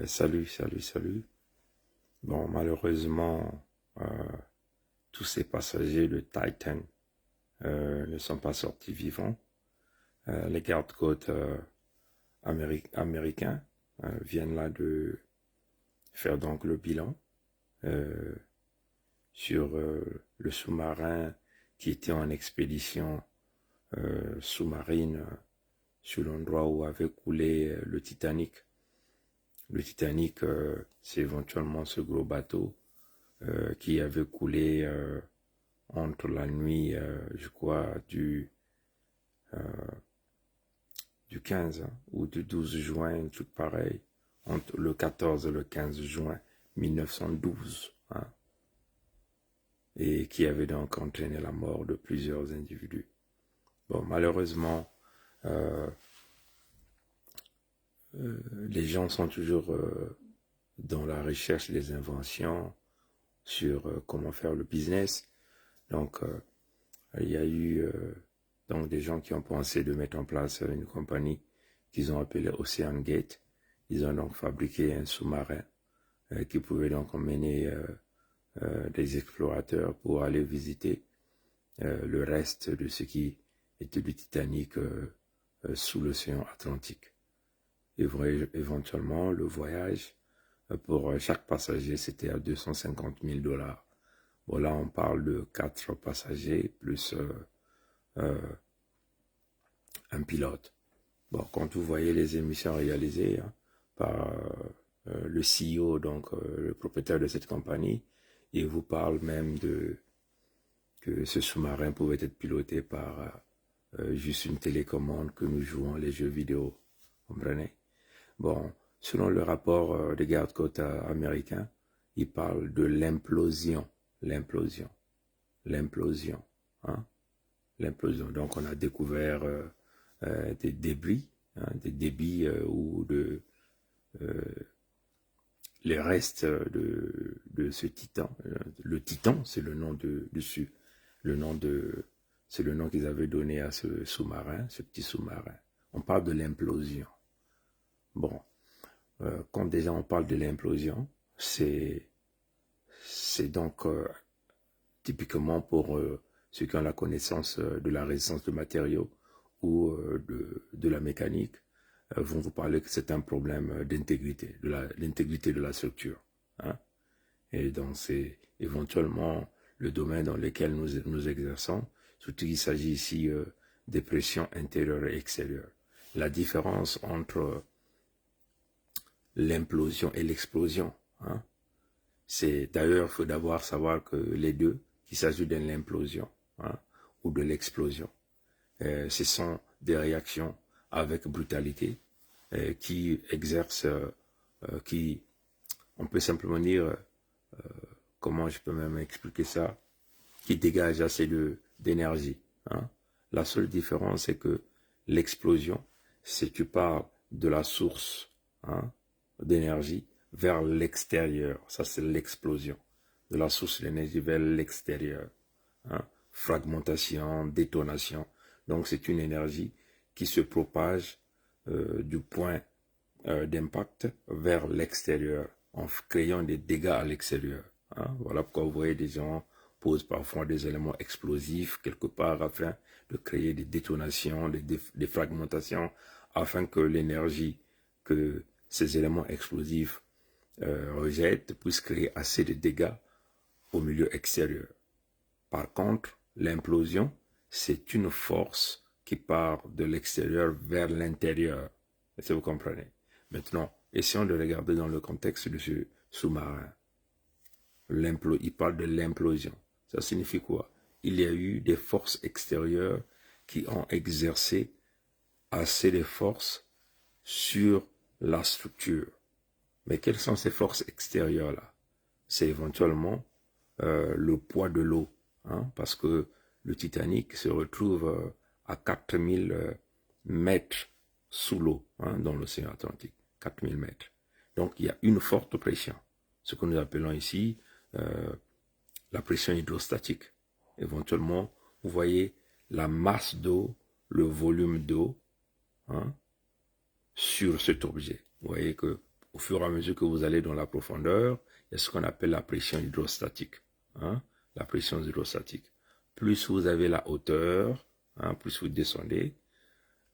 Salut. Bon, malheureusement, tous ces passagers de Titan ne sont pas sortis vivants. Les gardes-côtes américains viennent là de faire donc le bilan euh, sur le sous-marin qui était en expédition sous-marine sur l'endroit où avait coulé le Titanic. Le Titanic, c'est éventuellement ce gros bateau qui avait coulé entre la nuit, je crois, du 15 ou du 12 juin, un truc pareil, entre le 14 et le 15 juin 1912, hein, et qui avait donc entraîné la mort de plusieurs individus. Bon, malheureusement, les gens sont toujours dans la recherche des inventions sur comment faire le business. Donc, il y a eu donc des gens qui ont pensé de mettre en place une compagnie qu'ils ont appelée Ocean Gate. Ils ont donc fabriqué un sous-marin qui pouvait donc emmener des explorateurs pour aller visiter le reste de ce qui était du Titanic sous l'océan Atlantique. Et éventuellement, le voyage pour chaque passager, c'était à 250 000 $. Bon, là, on parle de 4 passagers plus un pilote. Bon, quand vous voyez les émissions réalisées par le CEO, donc le propriétaire de cette compagnie, il vous parle même que ce sous-marin pouvait être piloté par juste une télécommande que nous jouons les jeux vidéo. Vous comprenez? Bon, selon le rapport des gardes-côtes américains, il parle de l'implosion. Hein? L'implosion. Donc, on a découvert des débris, des débits ou les restes de ce titan. Le titan, c'est le nom dessus. C'est le nom qu'ils avaient donné à ce sous-marin, ce petit sous-marin. On parle de l'implosion. Bon, quand déjà on parle de l'implosion, c'est donc typiquement pour ceux qui ont la connaissance de la résistance de matériaux ou de la mécanique, vont vous parler que c'est un problème d'intégrité, de l'intégrité de la structure. Hein? Et donc c'est éventuellement le domaine dans lequel nous exerçons, surtout qu'il s'agit ici des pressions intérieures et extérieures. La différence entre l'implosion et l'explosion, hein, c'est d'ailleurs, il faut d'abord savoir que les deux, qu'il s'agit de l'implosion ou de l'explosion, ce sont des réactions avec brutalité qui exercent, on peut simplement dire, comment je peux même expliquer ça, qui dégagent assez d'énergie. Hein. La seule différence, c'est que l'explosion, c'est tu pars de la source d'énergie vers l'extérieur. Ça, c'est l'explosion. De la source d'énergie vers l'extérieur. Hein. Fragmentation, détonation. Donc, c'est une énergie qui se propage du point d'impact vers l'extérieur en créant des dégâts à l'extérieur. Hein. Voilà pourquoi vous voyez des gens posent parfois des éléments explosifs quelque part afin de créer des détonations, des fragmentations, afin que l'énergie que ces éléments explosifs rejettent puisse créer assez de dégâts au milieu extérieur. Par contre, l'implosion, c'est une force qui part de l'extérieur vers l'intérieur. Est-ce que vous comprenez? Maintenant, essayons de regarder dans le contexte de ce sous-marin. Il parle de l'implosion. Ça signifie quoi? Il y a eu des forces extérieures qui ont exercé assez de force sur la structure. Mais quelles sont ces forces extérieures-là? C'est éventuellement le poids de l'eau, parce que le Titanic se retrouve à 4000 mètres sous l'eau, dans l'océan Atlantique, 4000 mètres. Donc il y a une forte pression, ce que nous appelons ici la pression hydrostatique. Éventuellement, vous voyez la masse d'eau, le volume d'eau sur cet objet. Vous voyez que au fur et à mesure que vous allez dans la profondeur, il y a ce qu'on appelle la pression hydrostatique. Hein, la pression hydrostatique. Plus vous avez la hauteur, hein, plus vous descendez,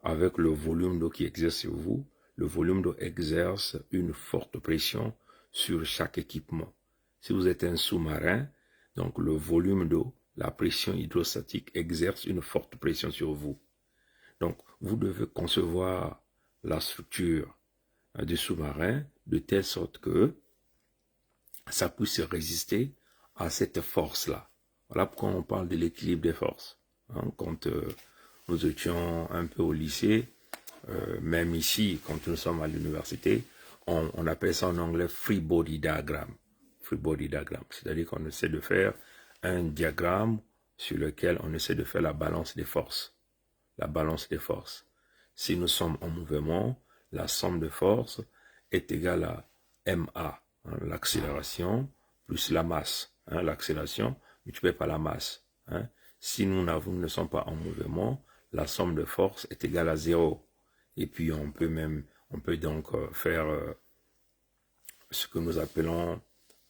avec le volume d'eau qui exerce sur vous, le volume d'eau exerce une forte pression sur chaque équipement. Si vous êtes un sous-marin, donc le volume d'eau, la pression hydrostatique exerce une forte pression sur vous. Donc, vous devez concevoir la structure du sous-marin de telle sorte que ça puisse résister à cette force-là. Voilà pourquoi on parle de l'équilibre des forces. Hein, quand nous étions un peu au lycée, même ici, quand nous sommes à l'université, on appelle ça en anglais free body diagram. Free body diagram, c'est-à-dire qu'on essaie de faire un diagramme sur lequel on essaie de faire la balance des forces. La balance des forces. Si nous sommes en mouvement, la somme de forces est égale à MA, hein, l'accélération, plus la masse. Hein, l'accélération multipliée par la masse. Hein. Si nous ne sommes pas en mouvement, la somme de force est égale à 0. Et puis on peut donc faire ce que nous appelons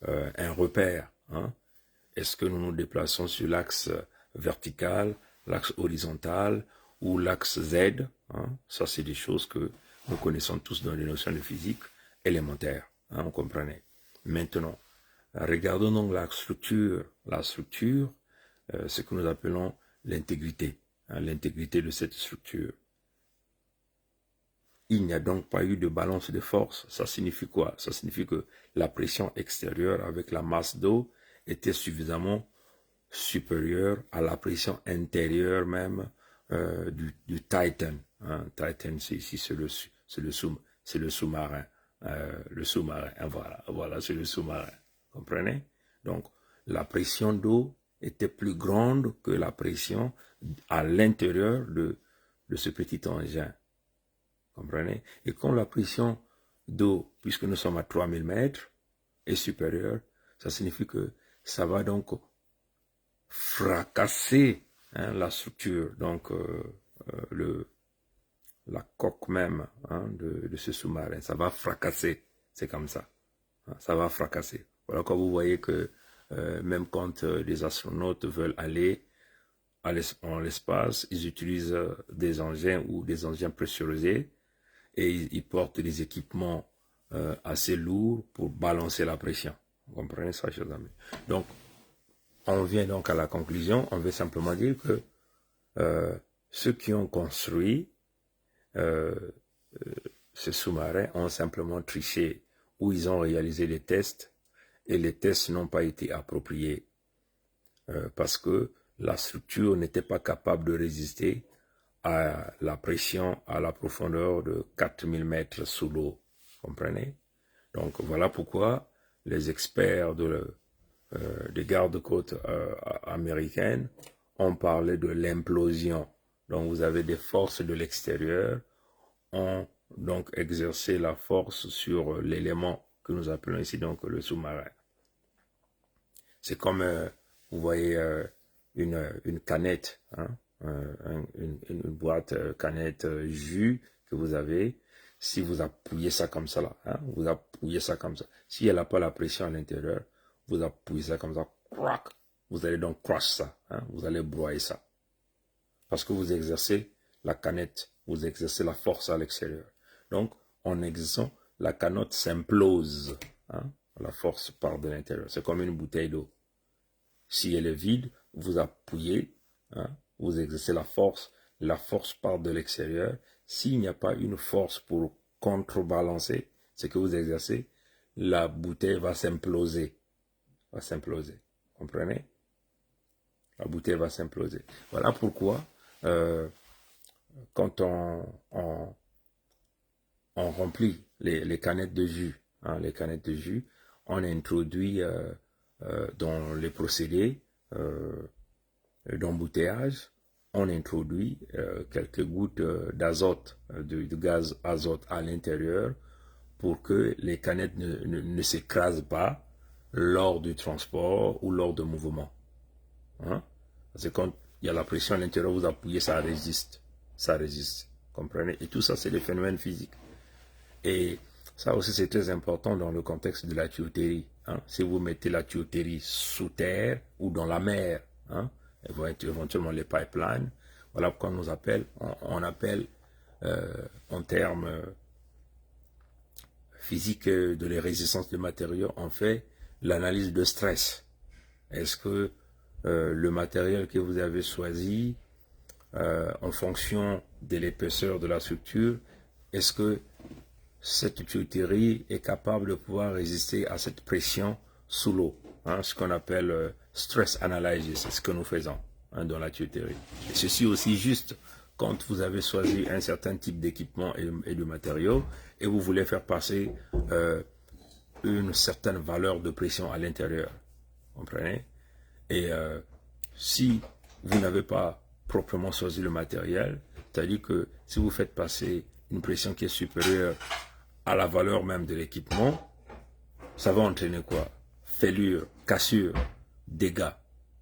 un repère. Hein. Est-ce que nous nous déplaçons sur l'axe vertical, l'axe horizontal ou l'axe Z? Hein. Ça, c'est des choses que nous connaissons tous dans les notions de physique élémentaire. Hein, vous comprenez? Maintenant, regardons donc la structure. La structure, ce que nous appelons l'intégrité. Hein, l'intégrité de cette structure. Il n'y a donc pas eu de balance de force. Ça signifie quoi? Ça signifie que la pression extérieure avec la masse d'eau était suffisamment supérieure à la pression intérieure même du Titan. Hein. Titan, c'est ici, c'est le sous-marin. Le sous-marin, voilà, c'est le sous-marin. Comprenez? Donc, la pression d'eau était plus grande que la pression à l'intérieur de ce petit engin. Comprenez? Et quand la pression d'eau, puisque nous sommes à 3000 mètres, est supérieure, ça signifie que ça va donc fracasser hein, la structure, donc la coque même hein, de ce sous-marin. Ça va fracasser, c'est comme ça. Hein, ça va fracasser. Voilà quand vous voyez que même quand les astronautes veulent aller en l'espace, ils utilisent des engins ou des engins pressurisés et ils portent des équipements assez lourds pour balancer la pression. Vous comprenez ça, chers amis? Donc, on vient donc à la conclusion, on veut simplement dire que ceux qui ont construit ces sous-marins ont simplement triché ou ils ont réalisé des tests et les tests n'ont pas été appropriés parce que la structure n'était pas capable de résister à la pression à la profondeur de 4000 mètres sous l'eau. Comprenez? Donc voilà pourquoi les experts des gardes-côtes américaines ont parlé de l'implosion. Donc vous avez des forces de l'extérieur, ont donc exercé la force sur l'élément que nous appelons ici donc le sous-marin. C'est comme, vous voyez, une canette, hein, une boîte canette jus que vous avez. Si vous appuyez ça comme ça, là, hein, vous appuyez ça comme ça. Si elle n'a pas la pression à l'intérieur, vous appuyez ça comme ça, crac, vous allez donc crush ça, hein, vous allez broyer ça. Parce que vous exercez la canette, vous exercez la force à l'extérieur. Donc, en exerçant, la canette s'implose, hein, la force part de l'intérieur. C'est comme une bouteille d'eau. Si elle est vide, vous appuyez, hein, vous exercez la force part de l'extérieur. S'il n'y a pas une force pour contrebalancer ce que vous exercez, la bouteille va s'imploser. Comprenez? La bouteille va s'imploser. Voilà pourquoi, quand on remplit les canettes de jus, hein, on introduit dans les procédés d'embouteillage, on introduit quelques gouttes d'azote, de gaz azote à l'intérieur pour que les canettes ne s'écrasent pas lors du transport ou lors de mouvement. Hein? Parce que quand il y a la pression à l'intérieur, vous appuyez, ça résiste. Comprenez? Et tout ça, c'est des phénomènes physiques. Et Ça aussi, c'est très important dans le contexte de la tuyauterie. Hein. Si vous mettez la tuyauterie sous terre ou dans la mer, hein, éventuellement les pipelines, voilà pourquoi on appelle en termes physiques de les résistances de matériaux, on fait l'analyse de stress. Est-ce que le matériel que vous avez choisi, en fonction de l'épaisseur de la structure, est-ce que cette tuyauterie est capable de pouvoir résister à cette pression sous l'eau, hein, ce qu'on appelle stress analysis, c'est ce que nous faisons hein, dans la tuyauterie. Et ceci aussi juste quand vous avez choisi un certain type d'équipement et de matériaux et vous voulez faire passer une certaine valeur de pression à l'intérieur, comprenez? Et si vous n'avez pas proprement choisi le matériel, c'est-à-dire que si vous faites passer une pression qui est supérieure à la valeur même de l'équipement, ça va entraîner quoi? Fêlure, cassure, dégâts,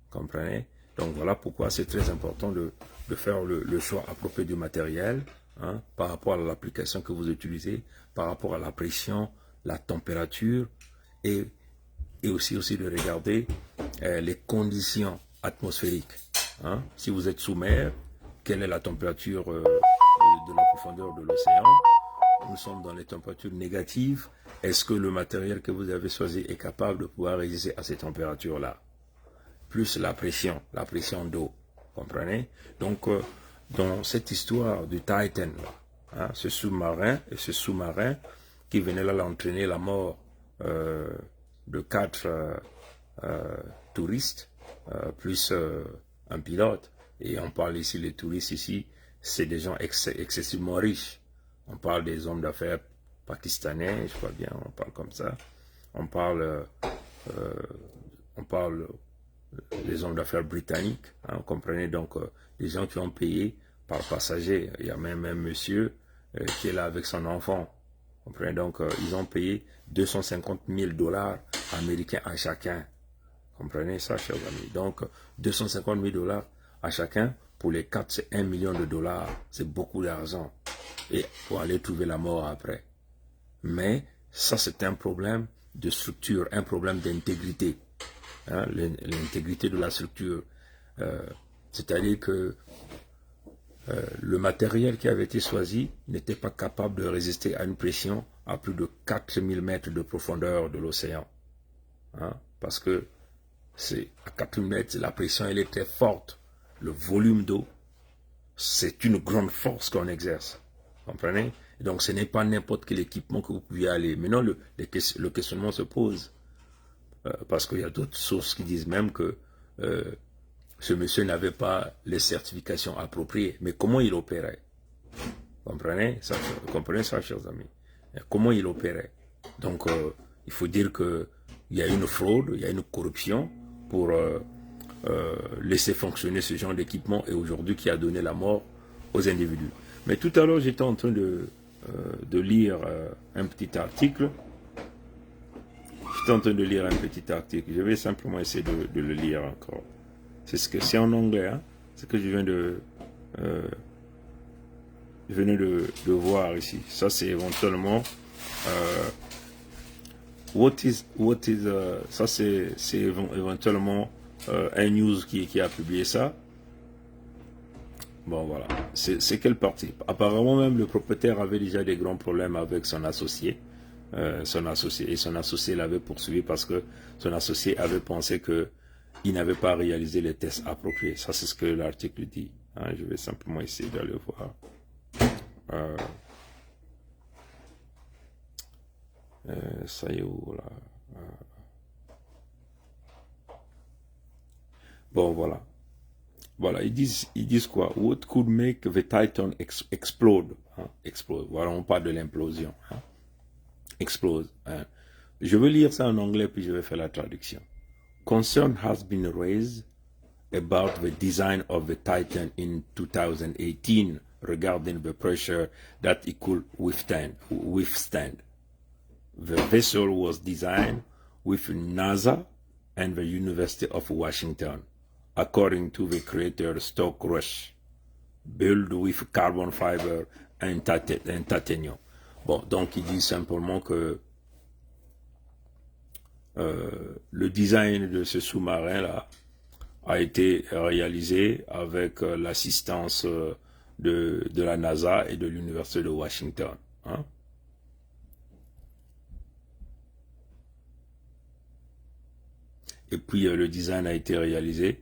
comprenez? Donc voilà pourquoi c'est très important de faire le choix approprié du matériel hein, par rapport à l'application que vous utilisez, par rapport à la pression, la température et aussi de regarder les conditions atmosphériques. Hein. Si vous êtes sous mer, quelle est la température de la profondeur de l'océan? Nous sommes dans les températures négatives. Est-ce que le matériel que vous avez choisi est capable de pouvoir résister à ces températures-là? Plus la pression d'eau, comprenez? Donc, dans cette histoire du Titan, hein, ce sous-marin qui venait là l'entraîner la mort de 4 touristes, plus un pilote. Et on parle ici, les touristes ici, c'est des gens excessivement riches. On parle des hommes d'affaires pakistanais, je crois bien, on parle comme ça. On parle des hommes d'affaires britanniques, hein, vous comprenez, donc des gens qui ont payé par passager. Il y a même un monsieur qui est là avec son enfant. Vous comprenez, donc ils ont payé 250 000 $ américains à chacun. Vous comprenez ça, chers amis? Donc 250 000 $ à chacun, pour les 4, c'est 1 million de $. C'est beaucoup d'argent. Et pour aller trouver la mort après. Mais ça, c'est un problème de structure, un problème d'intégrité. Hein, l'intégrité de la structure. C'est-à-dire que le matériel qui avait été choisi n'était pas capable de résister à une pression à plus de 4000 mètres de profondeur de l'océan. Hein, parce que à 4000 mètres, la pression elle est très forte. Le volume d'eau, c'est une grande force qu'on exerce. Vous comprenez? Et donc ce n'est pas n'importe quel équipement que vous pouvez aller. Maintenant, le questionnement se pose. Parce qu'il y a d'autres sources qui disent même que ce monsieur n'avait pas les certifications appropriées. Mais comment il opérait? Vous comprenez ça, chers amis? Comment il opérait? Donc, il faut dire qu'il y a une fraude, il y a une corruption pour laisser fonctionner ce genre d'équipement et aujourd'hui qui a donné la mort aux individus. Mais tout à l'heure, j'étais en train de lire un petit article. J'étais en train de lire un petit article. Je vais simplement essayer de le lire encore. C'est en anglais, hein? Ce que je viens de voir ici. Ça, c'est éventuellement ça, c'est éventuellement un news qui a publié ça. Bon, voilà. C'est quelle partie? Apparemment, même le propriétaire avait déjà des grands problèmes avec son associé. Et son associé l'avait poursuivi parce que son associé avait pensé que il n'avait pas réalisé les tests appropriés. Ça, c'est ce que l'article dit. Hein, je vais simplement essayer d'aller voir. Ça y est où là? Bon, voilà. Voilà, ils disent quoi? What could make the Titan explode? Hein? Explode. Voilà, on parle de l'implosion. Hein? Explode. Hein? Je vais lire ça en anglais puis je vais faire la traduction. Concern has been raised about the design of the Titan in 2018 regarding the pressure that it could withstand. The vessel was designed with NASA and the University of Washington, according to the creator Stoke Rush, built with carbon fiber and titanium. Bon, donc il dit simplement que le design de ce sous-marin-là a été réalisé avec l'assistance de la NASA et de l'Université de Washington. Hein. Et puis le design a été réalisé.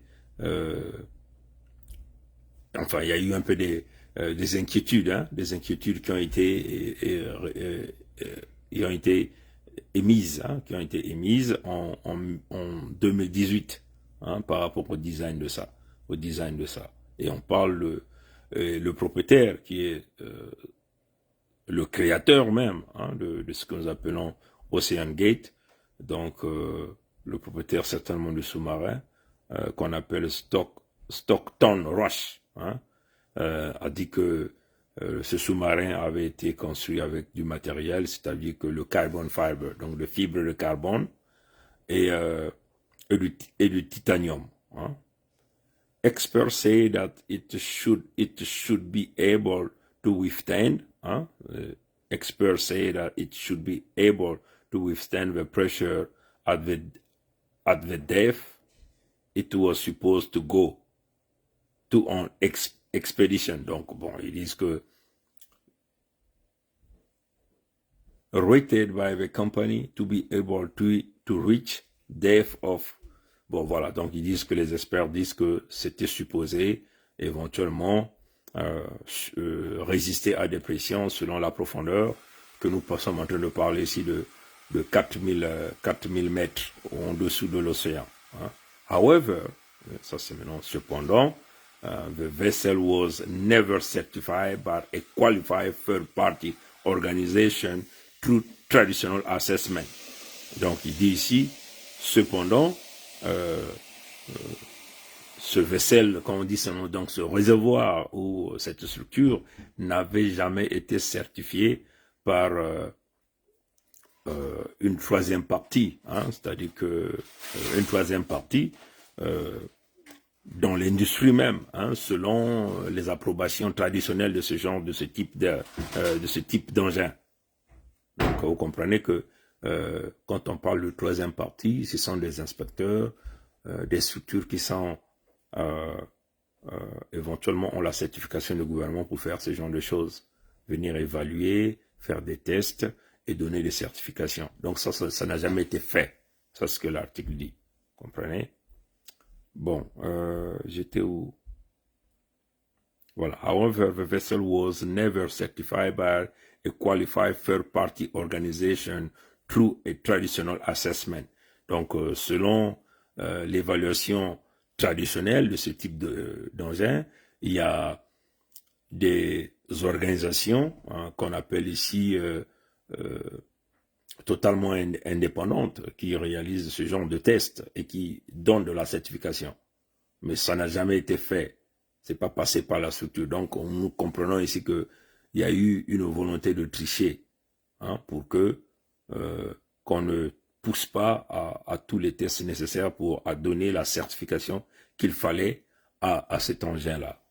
Enfin, il y a eu un peu des inquiétudes, hein, des inquiétudes qui ont été émises, hein, en 2018, hein, par rapport au design de ça, Et on parle le propriétaire qui est le créateur même, hein, de ce que nous appelons Ocean Gate, donc le propriétaire certainement du sous-marin qu'on appelle Stockton Rush, hein, a dit que ce sous-marin avait été construit avec du matériel, c'est-à-dire que le carbon fiber, donc de fibres de carbone et du titanium. Hein. Experts say that it should be able to withstand. Hein. Experts say that it should be able to withstand the pressure at the depth it was supposed to go to on expedition. Donc, bon, ils disent que rated by the company to be able to reach depth of. Bon, voilà. Donc, ils disent que les experts disent que c'était supposé éventuellement résister à des pressions selon la profondeur que nous sommes en train de parler ici de 4000 mètres en dessous de l'océan. Hein. However, ça c'est maintenant cependant, the vessel was never certified by a qualified third-party organization through traditional assessment. Donc, il dit ici, cependant, ce vaisselle, comme on dit, donc ce réservoir ou cette structure n'avait jamais été certifié par une troisième partie, hein, c'est-à-dire que une troisième partie dans l'industrie même, hein, selon les approbations traditionnelles de ce genre, de ce type d'engin. Donc vous comprenez que quand on parle de troisième partie, ce sont des inspecteurs, des structures qui sont éventuellement ont la certification du gouvernement pour faire ce genre de choses, venir évaluer, faire des tests et donner des certifications. Donc ça n'a jamais été fait. Ça c'est ce que l'article dit. Vous comprenez? Bon, j'étais où? Voilà. However, the vessel was never certified by a qualified third-party organization through a traditional assessment. Donc, selon l'évaluation traditionnelle de ce type d'engin, il y a des organisations qu'on appelle ici totalement indépendantes qui réalisent ce genre de tests et qui donnent de la certification. Mais ça n'a jamais été fait. C'est pas passé par la structure. Donc, nous comprenons ici que il y a eu une volonté de tricher, hein, pour que qu'on ne pousse pas à tous les tests nécessaires pour donner la certification qu'il fallait à cet engin-là.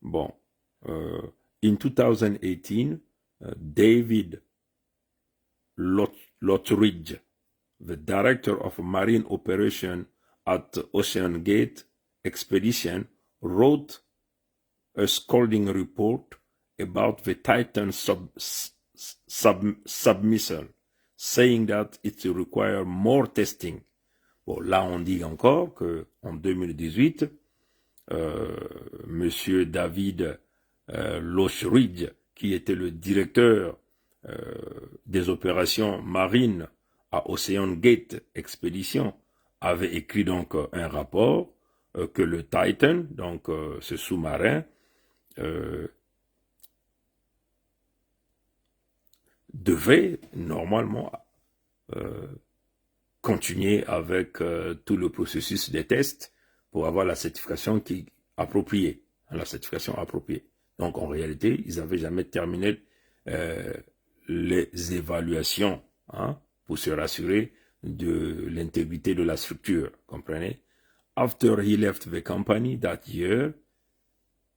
Bon, in 2018, David Lottridge, the director of marine operation at Ocean Gate Expedition, wrote a scolding report about the Titan submissile, saying that it requires more testing. Bon, là, on dit encore qu'en 2018, Monsieur David Lottridge, qui était le directeur des opérations marines à Ocean Gate Expedition, avait écrit donc un rapport que le Titan, donc ce sous-marin, devait normalement continuer avec tout le processus des tests pour avoir la certification appropriée, la certification appropriée. Donc en réalité, ils n'avaient jamais terminé les évaluations, hein, pour se rassurer de l'intégrité de la structure, comprenez? After he left the company that year,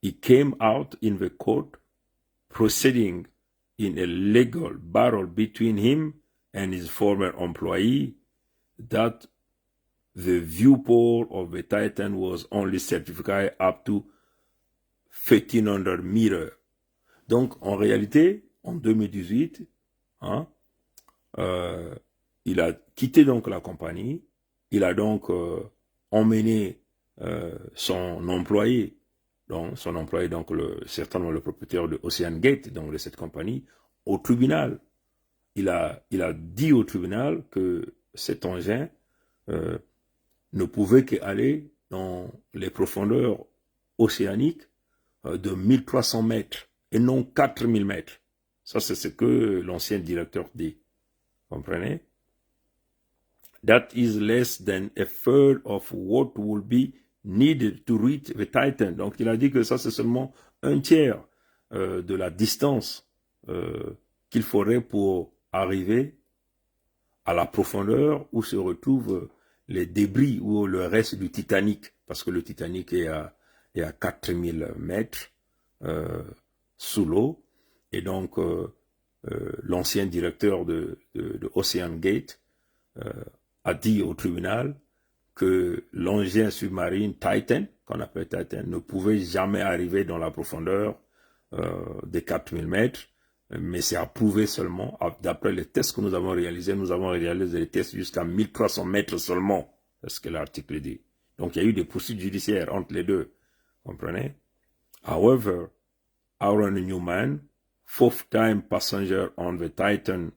he came out in the court proceeding in a legal battle between him and his former employee that the viewport of the Titan was only certified up to 1300 meters. Donc, en réalité, en 2018, hein, il a quitté donc la compagnie, il a donc emmené son employé, donc certainement le propriétaire de Ocean Gate, donc de cette compagnie, au tribunal. Il a dit au tribunal que cet engin ne pouvait qu'aller dans les profondeurs océaniques de 1300 mètres et non 4000 mètres. Ça, c'est ce que l'ancien directeur dit. Comprenez? That is less than a third of what will be needed to reach the Titan. Donc, il a dit que ça, c'est seulement un tiers de la distance qu'il faudrait pour arriver à la profondeur où se retrouvent les débris ou le reste du Titanic, parce que le Titanic est à 4000 mètres sous l'eau, et donc l'ancien directeur de Ocean Gate a dit au tribunal que l'engin sous-marin Titan, qu'on appelle Titan, ne pouvait jamais arriver dans la profondeur des 4000 mètres, mais c'est approuvé seulement, d'après les tests que nous avons réalisés des tests jusqu'à 1300 mètres seulement, c'est ce que l'article dit. Donc il y a eu des poursuites judiciaires entre les deux, comprenez? However, Aaron Newman, fourth-time passenger on the Titan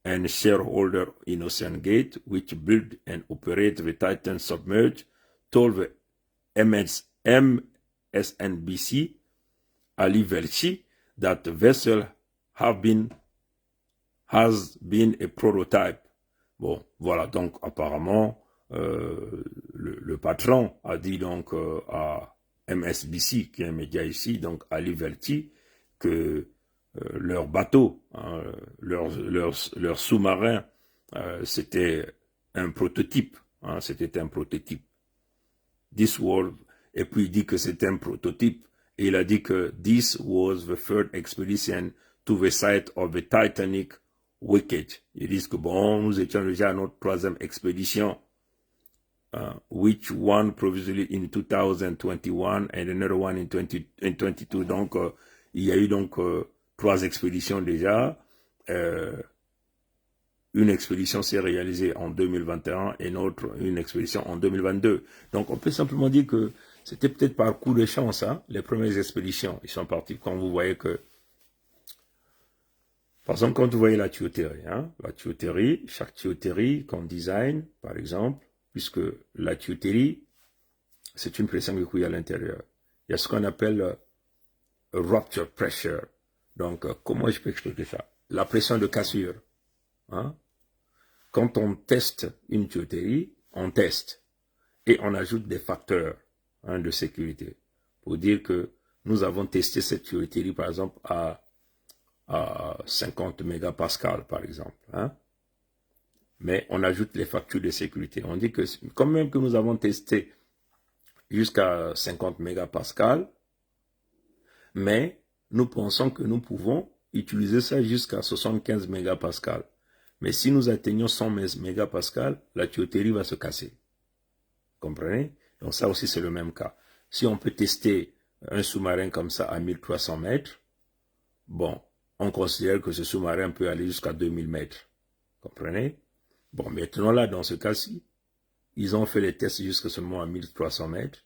and shareholder in Ocean Gate, which built and operated the Titan submerged, told the MSNBC, Ali Velshi, that the vessel has been a prototype. Bon, voilà, donc apparemment, le patron a dit donc à MSBC, qui est un média ici, donc Ali Velshi, que leur bateau, hein, leur sous-marin, c'était un prototype. Hein, c'était un prototype. This was, et puis il dit que c'était un prototype. Et il a dit que this was the third expedition to the site of the Titanic wreckage. Ils disent que bon, nous étions déjà à notre troisième expédition, which one provisionally in 2021 and another one in 2022. Donc, il y a eu donc 3 expéditions déjà. Une expédition s'est réalisée en 2021 et une expédition en 2022. Donc, on peut simplement dire que c'était peut-être par coup de chance, hein, les premières expéditions. Ils sont partis quand vous voyez que, par exemple, quand vous voyez la tuyauterie, hein, chaque tuyauterie qu'on design, par exemple, puisque la tuyauterie, c'est une pression qui coule à l'intérieur. Il y a ce qu'on appelle rupture pressure. Donc, comment je peux expliquer ça? La pression de cassure. Hein? Quand on teste une tuyauterie, on teste et on ajoute des facteurs, hein, de sécurité. Pour dire que nous avons testé cette tuyauterie, par exemple, à 50 mégapascales, par exemple. Hein? Mais on ajoute les facteurs de sécurité. On dit que quand même que nous avons testé jusqu'à 50 mégapascales, mais nous pensons que nous pouvons utiliser ça jusqu'à 75 mégapascales. Mais si nous atteignons 100 mégapascales, la tuyauterie va se casser. Comprenez? Donc ça aussi c'est le même cas. Si on peut tester un sous-marin comme ça à 1300 mètres, bon, on considère que ce sous-marin peut aller jusqu'à 2000 mètres. Comprenez? Bon, maintenant là, dans ce cas-ci, ils ont fait les tests jusqu'à seulement à 1300 mètres,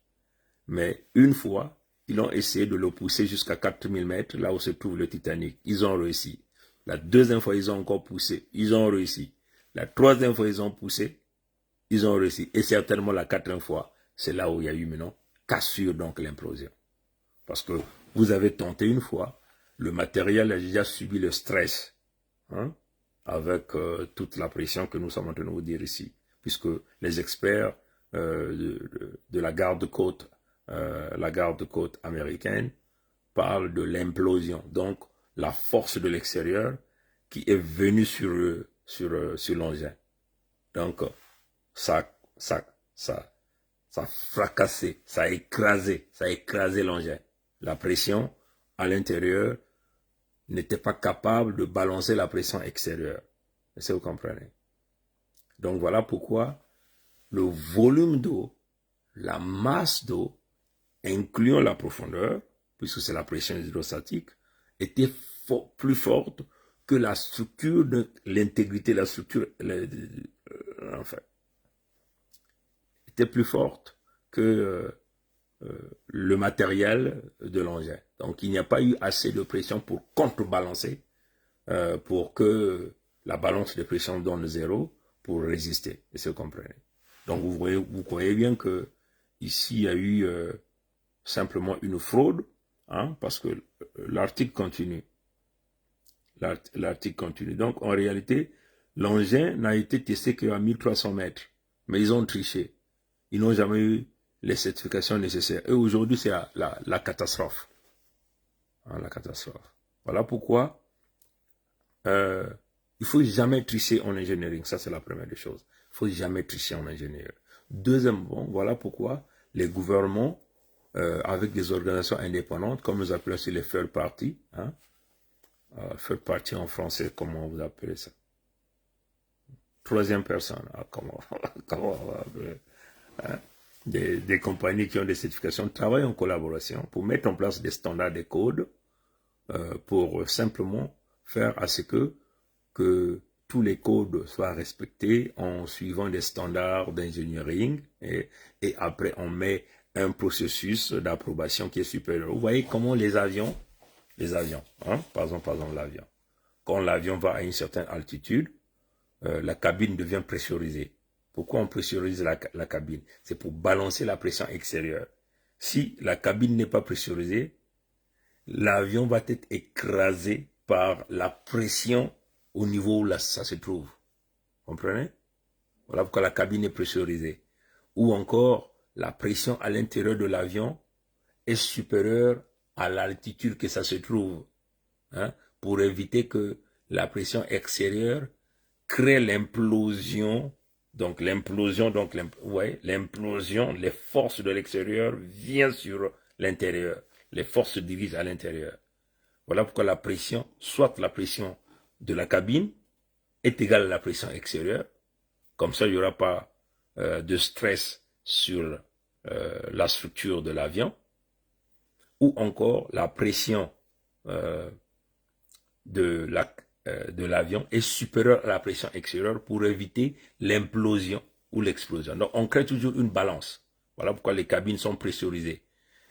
mais une fois, ils ont essayé de le pousser jusqu'à 4000 mètres, là où se trouve le Titanic. Ils ont réussi. La deuxième fois, ils ont encore poussé. Ils ont réussi. La troisième fois, ils ont poussé. Ils ont réussi. Et certainement la quatrième fois, c'est là où il y a eu maintenant cassure, donc l'implosion. Parce que vous avez tenté une fois, le matériel a déjà subi le stress, hein, avec toute la pression que nous sommes en train de vous dire ici. Puisque les experts de la garde-côte américaine parlent de l'implosion. Donc, la force de l'extérieur qui est venue sur l'engin. Donc, ça a fracassé, ça a écrasé l'engin. La pression à l'intérieur n'était pas capable de balancer la pression extérieure. Est-ce que vous comprenez? Donc voilà pourquoi le volume d'eau, la masse d'eau, incluant la profondeur, puisque c'est la pression hydrostatique, était plus forte que la structure de l'intégrité, la structure, enfin, était plus forte que le matériel de l'engin. Donc il n'y a pas eu assez de pression pour contrebalancer, pour que la balance de pression donne zéro pour résister. Est-ce que vous comprenez? Donc vous voyez bien que ici il y a eu simplement une fraude, hein, parce que l'article continue. L'article continue. Donc en réalité, l'engin n'a été testé qu'à 1300 mètres, mais ils ont triché. Ils n'ont jamais eu les certifications nécessaires. Et aujourd'hui, c'est la catastrophe. Hein, la catastrophe. Voilà pourquoi il ne faut jamais tricher en ingénierie. Ça, c'est la première des choses. Il ne faut jamais tricher en ingénierie. Deuxièmement, voilà pourquoi les gouvernements, avec des organisations indépendantes, comme nous appelons aussi les third parties, hein, third party en français, comment vous appelez ça? Troisième personne, hein, comment on va appeler, hein? Des compagnies qui ont des certifications travaillent en collaboration pour mettre en place des standards, des codes, pour simplement faire à ce que tous les codes soient respectés en suivant des standards d'engineering et après on met un processus d'approbation qui est supérieur. Vous voyez comment les avions, hein, par exemple l'avion, quand l'avion va à une certaine altitude, la cabine devient pressurisée. Pourquoi on pressurise la cabine? C'est pour balancer la pression extérieure. Si la cabine n'est pas pressurisée, l'avion va être écrasé par la pression au niveau où ça se trouve. Comprenez? Voilà pourquoi la cabine est pressurisée. Ou encore, la pression à l'intérieur de l'avion est supérieure à l'altitude que ça se trouve. Hein, pour éviter que la pression extérieure crée l'implosion. Donc l'implosion, ouais, l'implosion, les forces de l'extérieur viennent sur l'intérieur. Les forces se dirigent à l'intérieur. Voilà pourquoi la pression, soit la pression de la cabine est égale à la pression extérieure. Comme ça, il n'y aura pas de stress sur la structure de l'avion. Ou encore, la pression de l'avion est supérieure à la pression extérieure pour éviter l'implosion ou l'explosion. Donc, on crée toujours une balance. Voilà pourquoi les cabines sont pressurisées.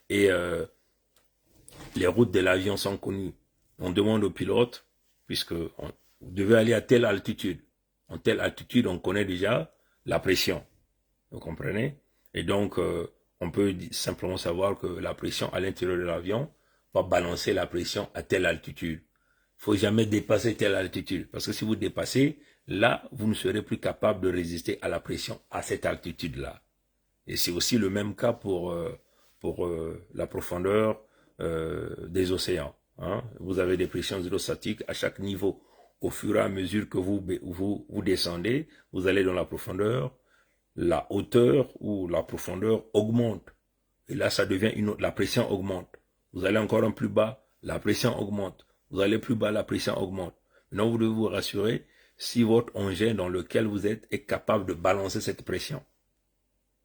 Et les routes de l'avion sont connues. On demande au pilote, puisque vous devez aller à telle altitude. En telle altitude, on connaît déjà la pression. Vous comprenez? Et donc, on peut simplement savoir que la pression à l'intérieur de l'avion va balancer la pression à telle altitude. Il ne faut jamais dépasser telle altitude. Parce que si vous dépassez, là, vous ne serez plus capable de résister à la pression à cette altitude-là. Et c'est aussi le même cas pour la profondeur des océans. Hein. Vous avez des pressions hydrostatiques à chaque niveau. Au fur et à mesure que vous descendez, vous allez dans la profondeur, la hauteur ou la profondeur augmente. Et là, ça devient la pression augmente. Vous allez encore un plus bas, la pression augmente. Vous allez plus bas, la pression augmente. Maintenant, vous devez vous rassurer si votre engin dans lequel vous êtes est capable de balancer cette pression.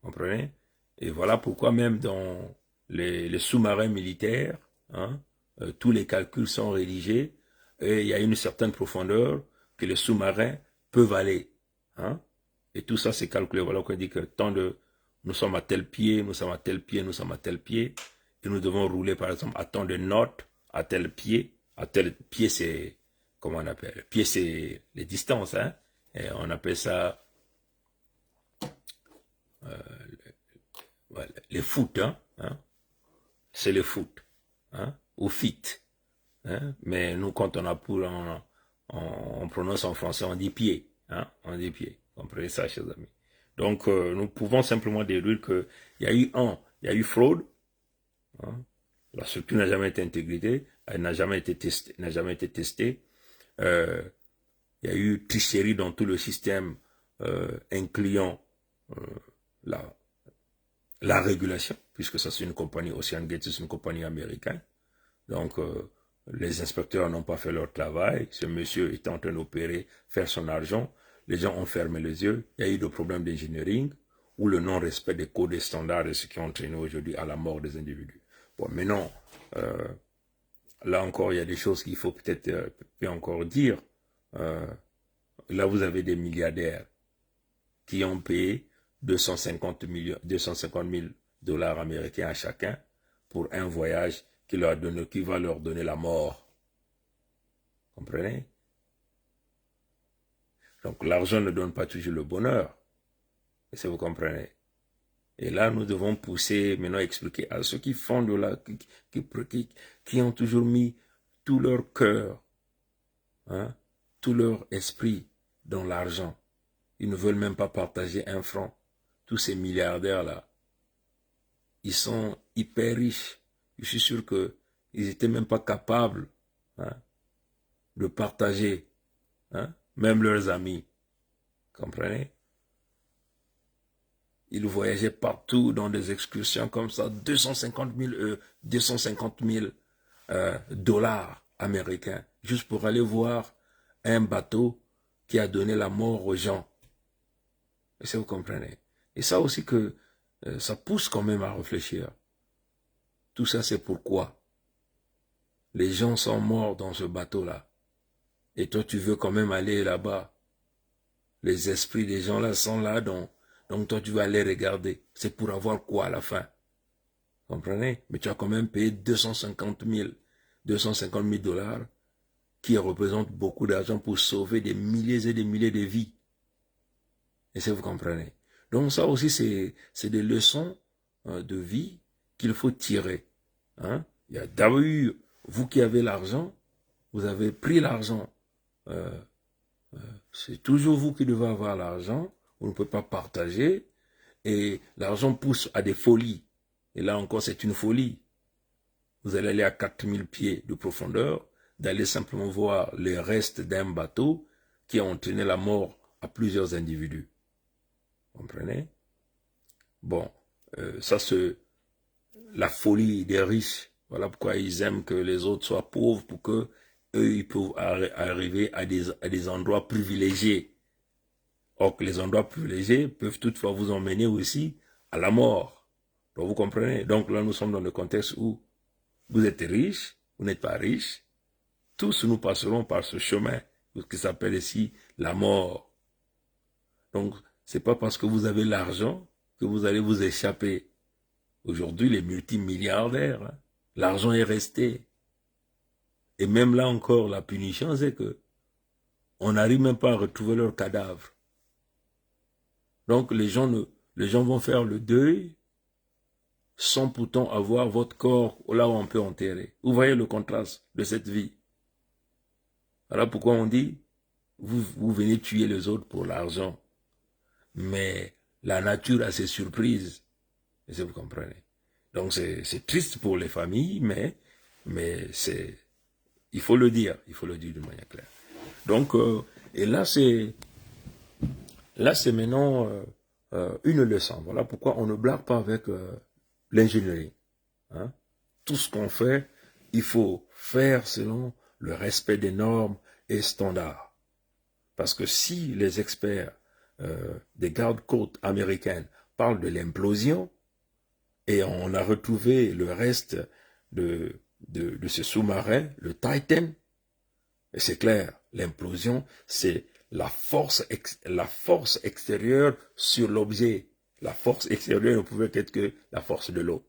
Vous comprenez? Et voilà pourquoi même dans les sous-marins militaires, hein, tous les calculs sont rédigés et il y a une certaine profondeur que les sous-marins peuvent aller. Hein? Et tout ça, c'est calculé. Voilà qu'on dit que nous sommes à tel pied, nous sommes à tel pied, nous sommes à tel pied. Et nous devons rouler, par exemple, à tant de knots, à tel pied. À tel pied, c'est, comment on appelle? Pied, c'est les distances, hein. Et on appelle ça, les foot, hein. C'est le foot, hein. Ou feet. Hein? Mais nous, quand on a on prononce en français, on dit pied, hein. On dit pied. Comprenez ça, chers amis. Donc, nous pouvons simplement déduire qu'il y a eu fraude. Hein? La structure n'a jamais été intégrée, elle n'a jamais été testée. Il y a eu tricherie dans tout le système, incluant la régulation, puisque ça c'est une compagnie, OceanGate, c'est une compagnie américaine. Donc, les inspecteurs n'ont pas fait leur travail, ce monsieur était en train d'opérer, faire son argent, les gens ont fermé les yeux, il y a eu des problèmes d'engineering, ou le non-respect des codes et standards de ce qui ont entraîné aujourd'hui à la mort des individus. Bon, maintenant, là encore, il y a des choses qu'il faut peut-être encore dire. Là, vous avez des milliardaires qui ont payé 250 000 dollars américains à chacun pour un voyage qui va leur donner la mort. Comprenez? Donc l'argent ne donne pas toujours le bonheur. Est-ce que vous comprenez? Et là, nous devons pousser, maintenant expliquer à ceux qui font de la... qui ont toujours mis tout leur cœur, hein, tout leur esprit dans l'argent. Ils ne veulent même pas partager un franc. Tous ces milliardaires-là, ils sont hyper riches. Je suis sûr qu'ils n'étaient même pas capables, hein, de partager, hein, même leurs amis. Comprenez? Ils voyageaient partout dans des excursions comme ça, 250 000 dollars américains, juste pour aller voir un bateau qui a donné la mort aux gens. Est-ce que vous comprenez? Et ça aussi que ça pousse quand même à réfléchir. Tout ça, c'est pourquoi les gens sont morts dans ce bateau-là. Et toi, tu veux quand même aller là-bas. Les esprits des gens là sont là, donc toi, tu vas aller regarder. C'est pour avoir quoi à la fin? Comprenez? Mais tu as quand même payé 250 000 dollars, qui représentent beaucoup d'argent pour sauver des milliers et des milliers de vies. Et ça, vous comprenez? Donc ça aussi, c'est des leçons de vie qu'il faut tirer. Hein? Il y a d'abord, vous qui avez l'argent, vous avez pris l'argent. C'est toujours vous qui devez avoir l'argent. Vous ne pouvez pas partager. Et l'argent pousse à des folies. Et là encore, c'est une folie. Vous allez aller à 4000 pieds de profondeur, d'aller simplement voir les restes d'un bateau qui a entraîné la mort à plusieurs individus. Vous comprenez? Bon, ça c'est la folie des riches. Voilà pourquoi ils aiment que les autres soient pauvres, pour que eux ils peuvent arriver à des endroits privilégiés. Or que les endroits privilégiés peuvent toutefois vous emmener aussi à la mort. Donc vous comprenez? Donc là nous sommes dans le contexte où vous êtes riche, vous n'êtes pas riche. Tous nous passerons par ce chemin qui s'appelle ici la mort. Donc c'est pas parce que vous avez l'argent que vous allez vous échapper. Aujourd'hui, les multimilliardaires, hein, l'argent est resté. Et même là encore, la punition, c'est que on n'arrive même pas à retrouver leur cadavre. Donc les gens vont faire le deuil sans pourtant avoir votre corps là où on peut enterrer. Vous voyez le contraste de cette vie. Voilà pourquoi on dit, vous venez tuer les autres pour l'argent. Mais la nature a ses surprises. Et ça, vous comprenez. Donc c'est triste pour les familles, mais il faut le dire de manière claire. Donc, et là c'est maintenant une leçon. Voilà pourquoi on ne blague pas avec l'ingénierie. Hein? Tout ce qu'on fait, il faut faire selon le respect des normes et standards. Parce que si les experts des gardes-côtes américaines parlent de l'implosion, et on a retrouvé le reste de ce sous-marin, le Titan, et c'est clair, l'implosion, c'est la force extérieure sur l'objet. La force extérieure ne pouvait qu'être que la force de l'eau,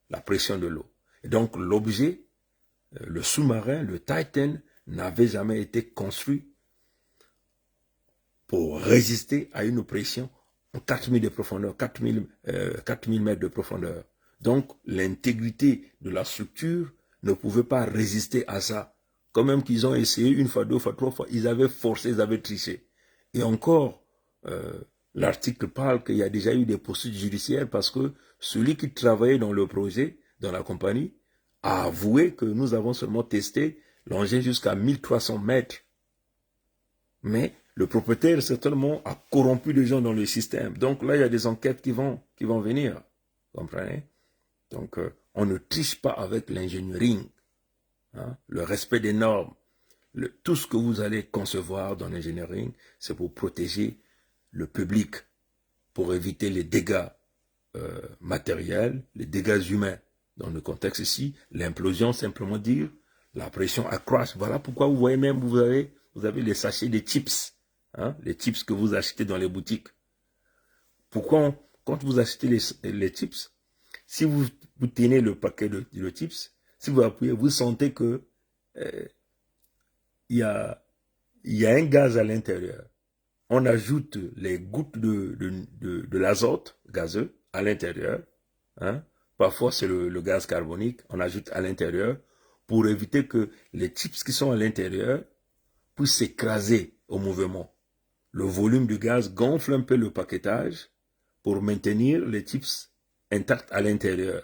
la pression de l'eau. Et donc l'objet, le sous-marin, le Titan, n'avait jamais été construit pour résister à une pression en 4000 de profondeur, 4000 mètres de profondeur. Donc l'intégrité de la structure ne pouvait pas résister à ça. Quand même qu'ils ont essayé une fois, deux fois, trois fois, ils avaient forcé, ils avaient triché. Et encore, l'article parle qu'il y a déjà eu des poursuites judiciaires parce que celui qui travaillait dans le projet, dans la compagnie, a avoué que nous avons seulement testé l'engin jusqu'à 1300 mètres. Mais le propriétaire, certainement, a corrompu les gens dans le système. Donc là, il y a des enquêtes qui vont venir. Vous comprenez? Donc, on ne triche pas avec l'ingénierie. hein, le respect des normes, tout ce que vous allez concevoir dans l'engineering, c'est pour protéger le public, pour éviter les dégâts matériels, les dégâts humains. Dans le contexte ici, l'implosion, simplement dire, la pression accroît. Voilà pourquoi vous voyez même, vous avez les sachets de chips, hein, les chips que vous achetez dans les boutiques. Pourquoi, quand vous achetez les chips, si vous tenez le paquet de chips, si vous appuyez, vous sentez que il y a un gaz à l'intérieur. On ajoute les gouttes de l'azote gazeux à l'intérieur. Hein. Parfois, c'est le gaz carbonique. On ajoute à l'intérieur pour éviter que les chips qui sont à l'intérieur puissent s'écraser au mouvement. Le volume du gaz gonfle un peu le paquetage pour maintenir les chips intacts à l'intérieur.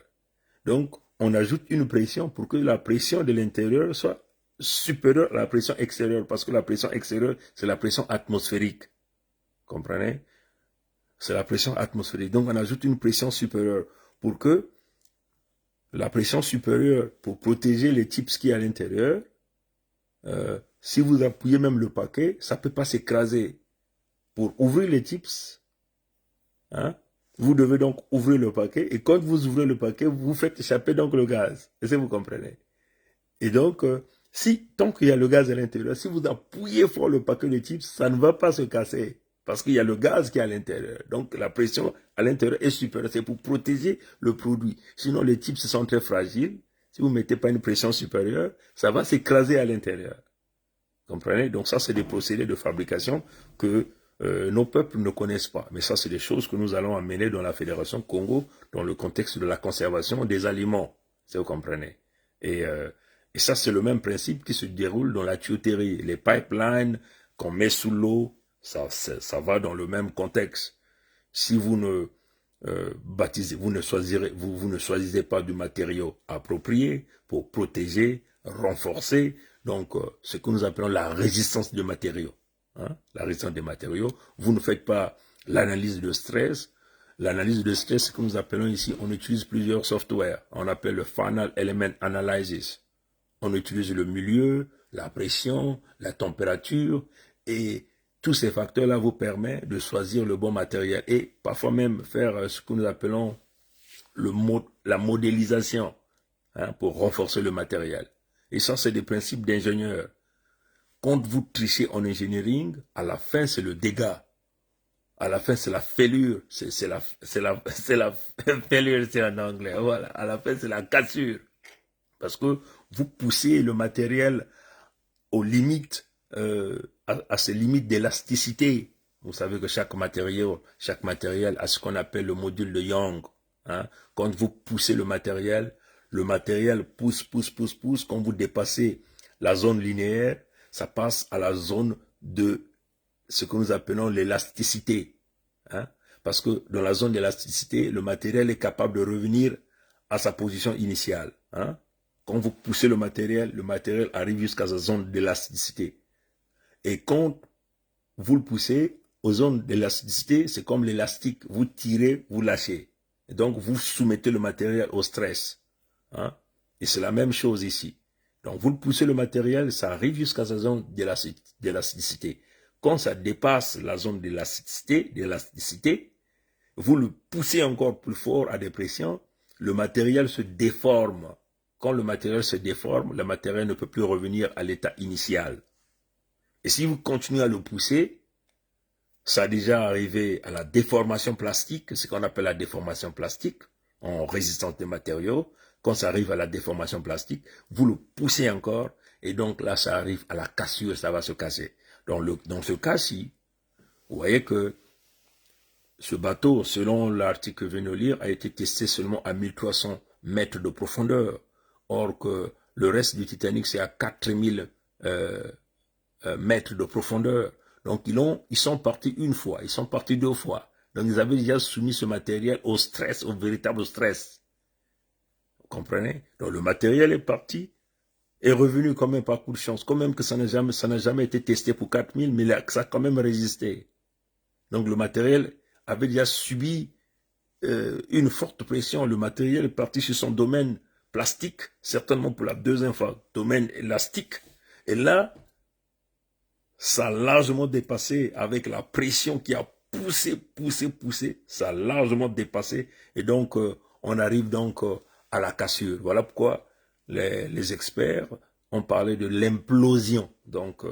Donc, on ajoute une pression pour que la pression de l'intérieur soit supérieure à la pression extérieure, parce que la pression extérieure, c'est la pression atmosphérique. Comprenez? C'est la pression atmosphérique. Donc, on ajoute une pression supérieure pour que la pression supérieure, pour protéger les chips qui sont à l'intérieur, si vous appuyez même le paquet, ça ne peut pas s'écraser. Pour ouvrir les chips, hein, vous devez donc ouvrir le paquet, et quand vous ouvrez le paquet, vous faites échapper donc le gaz. Est-ce que vous comprenez? Et donc, tant qu'il y a le gaz à l'intérieur, si vous appuyez fort le paquet de chips, ça ne va pas se casser, parce qu'il y a le gaz qui est à l'intérieur. Donc, la pression à l'intérieur est supérieure. C'est pour protéger le produit. Sinon, les chips sont très fragiles. Si vous ne mettez pas une pression supérieure, ça va s'écraser à l'intérieur. Comprenez? Donc, ça, c'est des procédés de fabrication que nos peuples ne connaissent pas. Mais ça, c'est des choses que nous allons amener dans la Fédération Congo, dans le contexte de la conservation des aliments. Si vous comprenez. Et ça, c'est le même principe qui se déroule dans la tuyauterie. Les pipelines qu'on met sous l'eau, ça va dans le même contexte. Si vous ne vous ne choisissez pas du matériau approprié pour protéger, renforcer, donc ce que nous appelons la résistance des matériaux. Hein, la résistance des matériaux. Vous ne faites pas l'analyse de stress. L'analyse de stress, ce que nous appelons ici, on utilise plusieurs softwares. On appelle le Final Element Analysis. On utilise le milieu, la pression, la température, et tous ces facteurs-là vous permettent de choisir le bon matériel et parfois même faire ce que nous appelons la modélisation, hein, pour renforcer le matériel. Et ça, c'est des principes d'ingénieur. Quand vous trichez en engineering, à la fin, c'est le dégât. À la fin, c'est la fêlure. C'est la fêlure, c'est en anglais. Voilà. À la fin, c'est la cassure. Parce que vous poussez le matériel aux limites, à ses limites d'élasticité. Vous savez que chaque matériel a ce qu'on appelle le module de Young. Hein. Quand vous poussez le matériel pousse. Quand vous dépassez la zone linéaire, ça passe à la zone de ce que nous appelons l'élasticité. Hein. Parce que dans la zone d'élasticité, le matériel est capable de revenir à sa position initiale. Hein. Quand vous poussez le matériel arrive jusqu'à sa zone d'élasticité. Et quand vous le poussez aux zones d'élasticité, c'est comme l'élastique. Vous tirez, vous lâchez. Et donc, vous soumettez le matériel au stress. Hein? Et c'est la même chose ici. Donc, vous le poussez le matériel, ça arrive jusqu'à sa zone d'élasticité. Quand ça dépasse la zone d'élasticité, vous le poussez encore plus fort à des pressions, le matériel se déforme. Quand le matériel se déforme, le matériel ne peut plus revenir à l'état initial. Et si vous continuez à le pousser, ça a déjà arrivé à la déformation plastique, ce qu'on appelle la déformation plastique, en résistance des matériaux. Quand ça arrive à la déformation plastique, vous le poussez encore, et donc là, ça arrive à la cassure, ça va se casser. Dans ce cas-ci, vous voyez que ce bateau, selon l'article que je viens de lire, a été testé seulement à 1300 mètres de profondeur. Or que le reste du Titanic, c'est à 4000 mètres de profondeur. Donc, ils sont partis une fois, ils sont partis deux fois. Donc, ils avaient déjà soumis ce matériel au stress, au véritable stress. Vous comprenez? Donc, le matériel est parti, est revenu comme un parcours de chance. Quand même que ça n'a jamais été testé pour 4000, mais ça a quand même résisté. Donc, le matériel avait déjà subi une forte pression. Le matériel est parti sur son domaine plastique, certainement pour la deuxième fois, domaine élastique. Et là, ça a largement dépassé avec la pression qui a poussé, ça a largement dépassé. Et donc, on arrive donc à la cassure. Voilà pourquoi les experts ont parlé de l'implosion. Donc,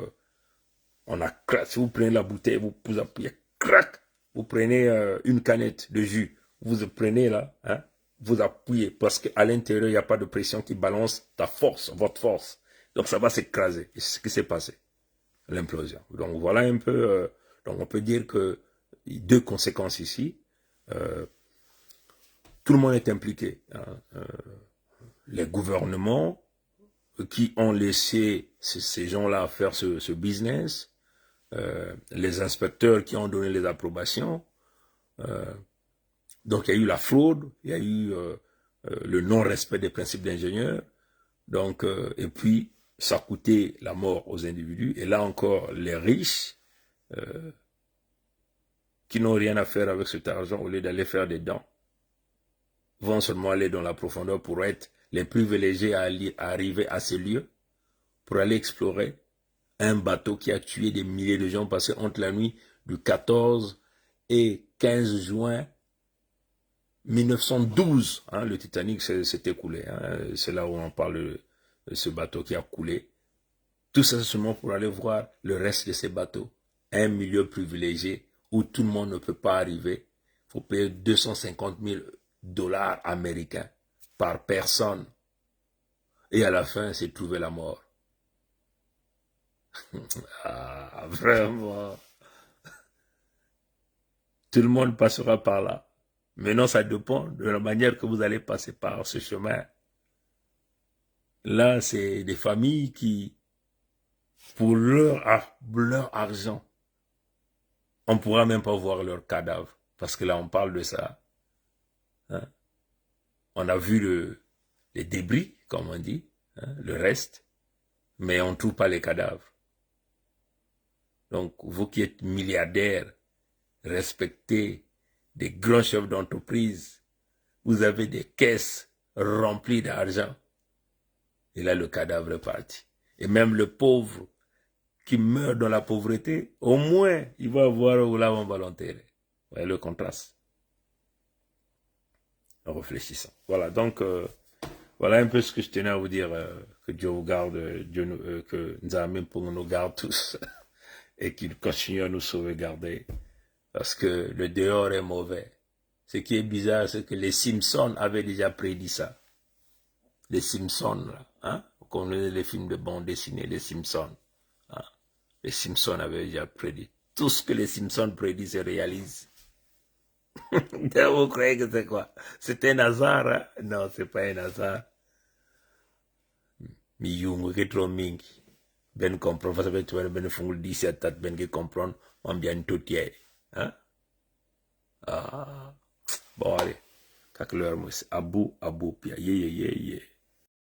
on a crack. Si vous prenez la bouteille, vous appuyez, crac, vous prenez une canette de jus, vous prenez là, hein, vous appuyez, parce qu'à l'intérieur, il n'y a pas de pression qui balance ta force, votre force. Donc, ça va s'écraser. Et c'est ce qui s'est passé. L'implosion. Donc, voilà un peu, donc on peut dire que deux conséquences ici. Tout le monde est impliqué. Hein, les gouvernements qui ont laissé ces gens-là faire ce business, les inspecteurs qui ont donné les approbations. Donc, il y a eu la fraude, il y a eu le non-respect des principes d'ingénieur. Donc, et puis, ça a coûté la mort aux individus. Et là encore, les riches, qui n'ont rien à faire avec cet argent, au lieu d'aller faire des dons, vont seulement aller dans la profondeur pour être les privilégiés à arriver à ce lieu, pour aller explorer un bateau qui a tué des milliers de gens, parce qu'entre la nuit du 14 et 15 juin 1912, hein, le Titanic s'est écoulé. Hein, c'est là où on parle de ce bateau qui a coulé. Tout ça, c'est seulement pour aller voir le reste de ces bateaux. Un milieu privilégié où tout le monde ne peut pas arriver. Il faut payer 250 000 $ américains par personne. Et à la fin, c'est trouver la mort. Ah, vraiment. Tout le monde passera par là. Maintenant, ça dépend de la manière que vous allez passer par ce chemin. Là, c'est des familles qui, pour leur argent, on ne pourra même pas voir leur cadavre. Parce que là, on parle de ça. Hein? On a vu les débris, comme on dit, hein, le reste, mais on ne trouve pas les cadavres. Donc, vous qui êtes milliardaires, respectez des grands chefs d'entreprise, vous avez des caisses remplies d'argent. Et là, le cadavre est parti. Et même le pauvre qui meurt dans la pauvreté, au moins, il va voir où là on va l'enterrer. Vous voyez le contraste. En réfléchissant. Voilà, donc, voilà un peu ce que je tenais à vous dire. Que Dieu vous garde, que Nzamé pour nous garde tous. Et qu'il continue à nous sauvegarder. Parce que le dehors est mauvais. Ce qui est bizarre, c'est que les Simpsons avaient déjà prédit ça. Les Simpsons, là, hein? Vous connaissez les films de bande dessinée, les Simpsons. Hein? Les Simpsons avaient déjà prédit. Tout ce que les Simpsons prédisent se réalise. Vous croyez que c'est quoi? C'est un hasard, hein? Non, c'est pas un hasard. Mi yungu qui trop mingi. Ben comprendre, parce que tu vas ben fungul d'ici à tat ben qui comprendre, on bien tout y est. Hein? Ah. Bon, allez. Kakler, moi, c'est Abou, pia, ye.